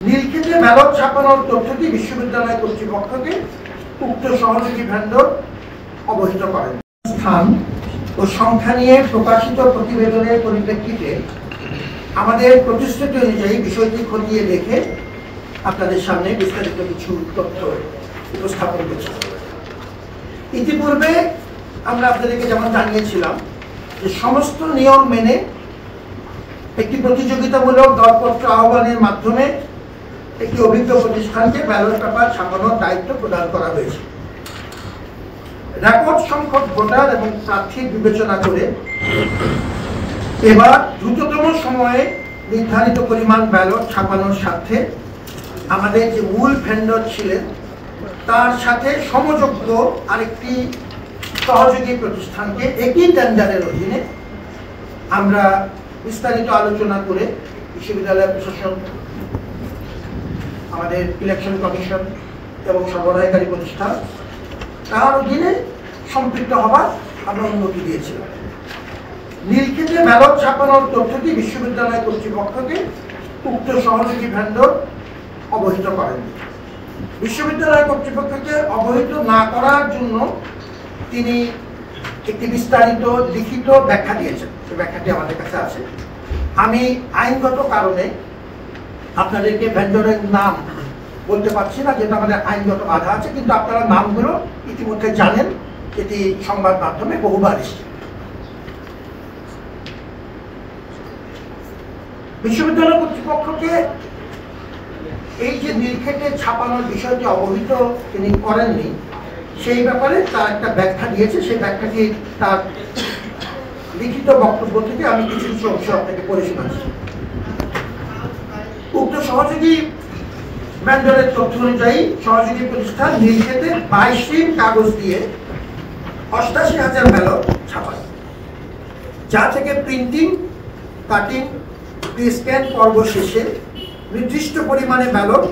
নীলক্ষেতে ballot ছাপানোর তথ্যটি বিশ্ববিদ্যালয় কর্তৃপক্ষকে উক্ত সহযোগী ভেন্ডর অবহিত করেন। স্থান ও সংখ্যা নিয়ে প্রকাশিত প্রতিবেদনের পরিপ্রেক্ষিতে আমাদের প্রতিশ্রুতি অনুযায়ী বিষয়টি খতিয়ে দেখে আপনাদের সামনে বিস্তারিত কিছু তথ্য উপস্থাপন করছি। ইতিপূর্বে আমরা আপনাদেরকে যেমন জানিয়েছিলাম যে সমস্ত নিয়ম মেনে একটি প্রতিযোগিতামূলক দরপত্র আহ্বানের মাধ্যমে একটি অভিজ্ঞ প্রতিষ্ঠানকে ব্যালট পেপার ছাপানোর দায়িত্ব প্রদান করা হয়েছে। রেকর্ড সংখ্যক ভোটার এবং প্রার্থীর বিবেচনা করে এবার দ্রুততম সময়ে নির্ধারিত পরিমাণ ব্যালট ছাপানোর স্বার্থে আমাদের যে মূল ভেন্ডর ছিলেন তার সাথে সমযোগ্য আরেকটি সহযোগী প্রতিষ্ঠানকে একই টেন্ডারের অধীনে আমরা বিস্তারিত আলোচনা করে বিশ্ববিদ্যালয় প্রশাসন, আমাদের ইলেকশন কমিশন এবং সরবরাহকারী প্রতিষ্ঠান তার অধীনে সম্পৃক্ত হবার আমরা অনুমতি দিয়েছিলাম। নীলক্ষেতে ব্যালট ছাপানোর তথ্যটি বিশ্ববিদ্যালয় কর্তৃপক্ষকে উক্ত সহযোগী ভেন্ডর অবহিত করেন। বিশ্ববিদ্যালয় কর্তৃপক্ষকে অবহিত না করার জন্য তিনি একটি বিস্তারিত লিখিত ব্যাখ্যা দিয়েছেন। সেই ব্যাখ্যাটি আমাদের কাছে আছে। আমি আইনগত কারণে আপনাদেরকে ভেন্ডরের নাম বলতে পারছি না, যেটা আমাদের আইনগত বাধা আছে, কিন্তু আপনারা নামগুলো ইতিমধ্যে জানেন, এটি সংবাদ মাধ্যমে বহুবার এসেছে। বিশ্ববিদ্যালয় কর্তৃপক্ষকে এই যে নীলক্ষেতে ছাপানোর বিষয়টি অবহিত তিনি করেননি, সেই ব্যাপারে তার একটা ব্যাখ্যা দিয়েছে। সেই ব্যাখ্যাটি তার লিখিত বক্তব্য থেকে আমি কিছু কিছু অংশ আপনাকে পড়ে শোনাচ্ছি। উক্ত সহযোগী ভেন্ডরের তথ্য অনুযায়ী সহযোগী প্রতিষ্ঠান নীলক্ষেতে 22 কাগজ দিয়ে 88,000 ব্যালট ছাপায়, যা থেকে প্রিন্টিং, কাটিং, স্ক্যান পর্ব শেষে নির্দিষ্ট পরিমাণে ব্যালট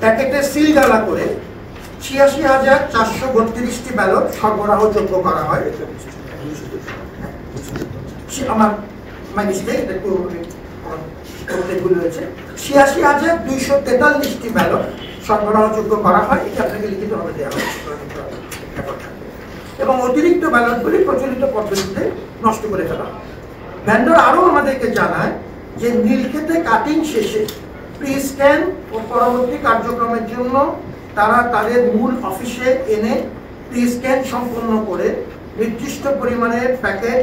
প্যাকেটে সিলগালা করে 86,432টি ব্যালট সরবরাহযোগ্য করা হয়। আমার রয়েছে 86,243টি ব্যালট সরবরাহযোগ্য করা হয়। এটা আপনাকে লিখিতভাবে দেওয়া হয় এবং অতিরিক্ত ব্যালটগুলি প্রচলিত পদ্ধতিতে নষ্ট করে ফেলা হয়। ভেন্ডর আরও আমাদেরকে জানায় যে নীলক্ষেতে কাটিং শেষে প্রি স্ক্যান ও পরবর্তী কার্যক্রমের জন্য তারা তাদের মূল অফিসে এনে প্রি স্ক্যান সম্পন্ন করে নির্দিষ্ট পরিমাণে প্যাকেট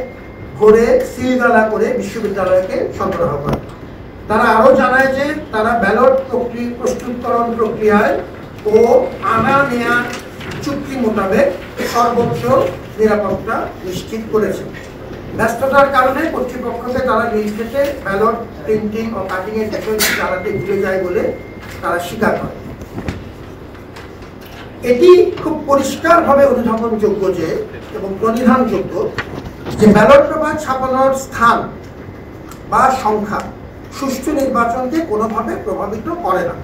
ভরে সিলগালা করে বিশ্ববিদ্যালয়কে সরবরাহ করে। তারা আরও জানায় যে তারা ব্যালট প্রস্তুতকরণ প্রক্রিয়ায় ও আনা নেয়া চুক্তি মোতাবেক সর্বোচ্চ নিরাপত্তা নিশ্চিত করেছে। ব্যস্ততার কারণে কর্তৃপক্ষকে তারা নীলক্ষেতে ব্যালট প্রিন্টিং ও কাটিং এর বিষয়টি চালাতে ভুলে যায় বলে তারা স্বীকার করে। এটি খুব পরিষ্কারভাবে অনুধাবনযোগ্য যে এবং প্রণিধানযোগ্য যে ব্যালট পেপার ছাপানোর স্থান বা সংখ্যা সুষ্ঠু নির্বাচনকে কোনোভাবে প্রভাবিত করে না,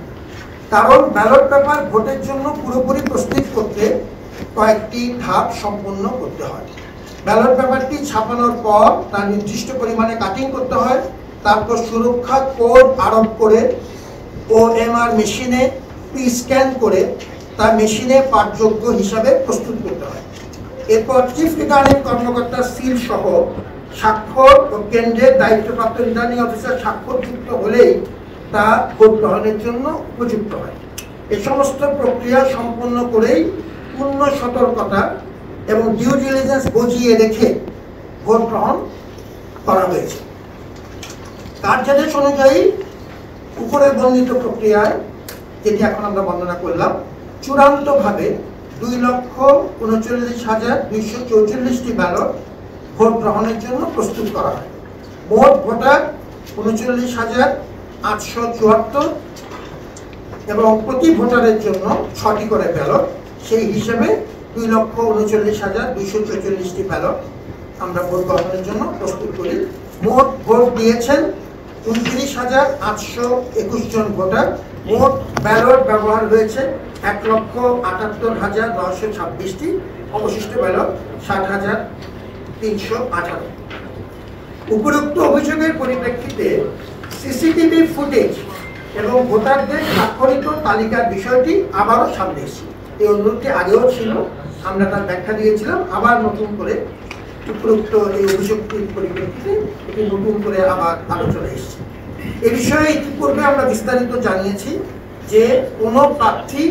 কারণ ব্যালট পেপার ভোটের জন্য পুরোপুরি প্রস্তুত করতে কয়েকটি ধাপ সম্পন্ন করতে হয়। ব্যালট পেপারটি ছাপানোর পর তার নির্দিষ্ট পরিমাণে কাটিং করতে হয়, তারপর সুরক্ষা কোড আরোপ করে OMR মেশিনে প্রি স্ক্যান করে তা মেশিনে পাঠযোগ্য হিসাবে প্রস্তুত করতে হয়। এরপর চিফ রিটার্নিং কর্মকর্তার সিল সহ স্বাক্ষর ও কেন্দ্রের দায়িত্বপ্রাপ্ত রিটার্নিং অফিসার স্বাক্ষরযুক্ত হলেই তা ভোট গ্রহণের জন্য উপযুক্ত হয়। এই সমস্ত প্রক্রিয়া সম্পন্ন করেই পূর্ণ সতর্কতা এবং ডিউ ডিলিজেন্স বজিয়ে রেখে ভোট গ্রহণ করা হয়েছে। কার্যাদেশ অনুযায়ী উপরের বর্ণিত প্রক্রিয়ায়, যেটি এখন আমরা বর্ণনা করলাম, চূড়ান্তভাবে 2,39,244টি ব্যালট ভোট গ্রহণের জন্য প্রস্তুত করা হয়। মোট ভোটার 39,874 এবং প্রতি ভোটারের জন্য 6টি করে ব্যালট। সেই হিসেবে 2,39,244টি ব্যালট আমরা ভোট গ্রহণের জন্য প্রস্তুত করি। মোট ভোট দিয়েছেন 29,821 জন ভোটার। মোট ব্যালট ব্যবহার হয়েছে 1,78,926টি। অবশিষ্ট ব্যালট 60,318। উপরোক্ত অভিযোগের পরিপ্রেক্ষিতে সিসিটিভি ফুটেজ এবং ভোটারদের স্বাক্ষরিত তালিকার বিষয়টি আবারও সামনে এসেছে। এই অনুরোধটি আগেও ছিল, আমরা তার ব্যাখ্যা দিয়েছিলাম, আবার নতুন করে উপরোক্ত এই অভিযোগটির পরিপ্রেক্ষিতে এটি নতুন করে আবার আলোচনা এসেছে। এ বিষয়ে ইতিপূর্বে আমরা বিস্তারিত জানিয়েছি যে কোনো প্রার্থী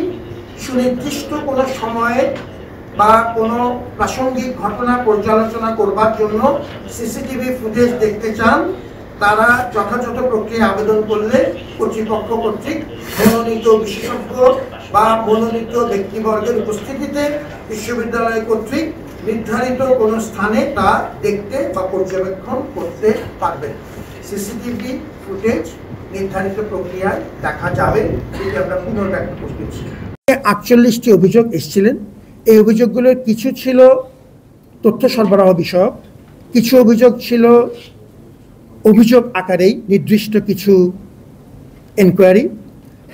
সুনির্দিষ্ট কোনো সময়ে বা কোনো প্রাসঙ্গিক ঘটনা পর্যালোচনা করবার জন্য সিসিটিভি ফুটেজ দেখতে চান, তারা যথাযথ প্রক্রিয়ায় আবেদন করলে কর্তৃপক্ষ কর্তৃক মনোনীত বিশেষজ্ঞ বা মনোনীত ব্যক্তিবর্গের উপস্থিতিতে বিশ্ববিদ্যালয় কর্তৃক নির্ধারিত কোনো স্থানে তা দেখতে বা পর্যবেক্ষণ করতে পারবেন। সিসিটিভি ফুটেজ নির্ধারিত প্রক্রিয়ায় দেখা যাবে, এটি আমরা পুনর্ব্যক্ত করতেছি। 48টি অভিযোগ এসেছিলেন। এই অভিযোগগুলোর কিছু ছিল তথ্য সরবরাহ বিষয়ক, কিছু অভিযোগ ছিল অভিযোগ আকারেই নির্দিষ্ট কিছু এনকোয়ারি,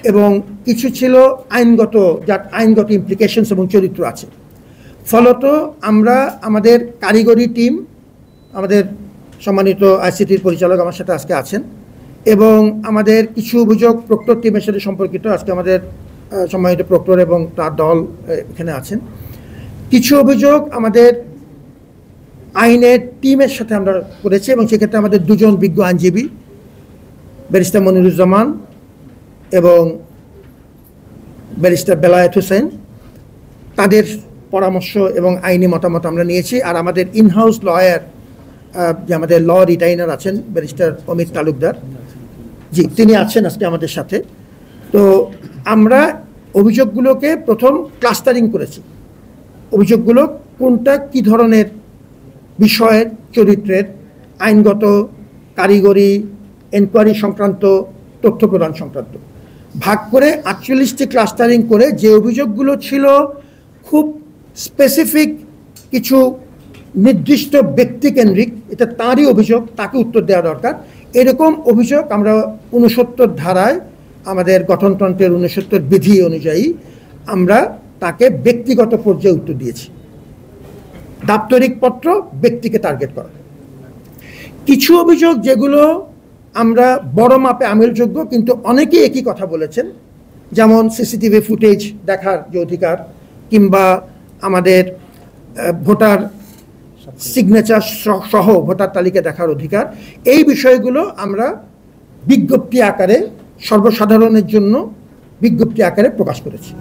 এবং কিছু ছিল আইনগত, যার আইনগত ইমপ্লিকেশনস এবং চরিত্র আছে। ফলত আমরা আমাদের কারিগরি টিম, আমাদের সম্মানিত আইসিটির পরিচালক আমার সাথে আজকে আছেন, এবং আমাদের কিছু অভিযোগ প্রক্টর টিমের সাথে সম্পর্কিত, আজকে আমাদের সম্মানিত প্রক্টর এবং তার দল এখানে আছেন। কিছু অভিযোগ আমাদের আইনের টিমের সাথে আমরা করেছি, এবং সেক্ষেত্রে আমাদের দুজন বিজ্ঞ আইনজীবী, ব্যারিস্টার মনিরুজ্জামান এবং ব্যারিস্টার বেলায়েত হোসেন, তাদের পরামর্শ এবং আইনি মতামত আমরা নিয়েছি। আর আমাদের ইনহাউস লয়ার, যে আমাদের ল রিটাইনার আছেন ব্যারিস্টার অমিত তালুকদার, জি, তিনি আছেন আজকে আমাদের সাথে। তো আমরা অভিযোগগুলোকে প্রথম ক্লাস্টারিং করেছি, অভিযোগগুলো কোনটা কী ধরনের বিষয়ের, চরিত্রের, আইনগত, কারিগরি, এনকোয়ারি সংক্রান্ত, তথ্য প্রদান সংক্রান্ত ভাগ করে 48টি ক্লাস্টারিং করে যে অভিযোগগুলো ছিল খুব স্পেসিফিক, কিছু নির্দিষ্ট ব্যক্তিকেন্দ্রিক, এটা তাঁরই অভিযোগ, তাকে উত্তর দেওয়া দরকার, এরকম অভিযোগ আমরা 69 ধারায় আমাদের গঠনতন্ত্রের 69 বিধি অনুযায়ী আমরা তাকে ব্যক্তিগত পর্যায়ে উত্তর দিয়েছি। দাপ্তরিক পত্র ব্যক্তিকে টার্গেট করা। কিছু অভিযোগ যেগুলো আমরা বড় মাপে আমিলযোগ্য, কিন্তু অনেকেই একই কথা বলেছেন, যেমন সিসিটিভি ফুটেজ দেখার যে অধিকার, কিংবা আমাদের ভোটার সিগনেচার সহ ভোটার তালিকা দেখার অধিকার, এই বিষয়গুলো আমরা বিজ্ঞপ্তি আকারে সর্বসাধারণের জন্য বিজ্ঞপ্তি আকারে প্রকাশ করেছি।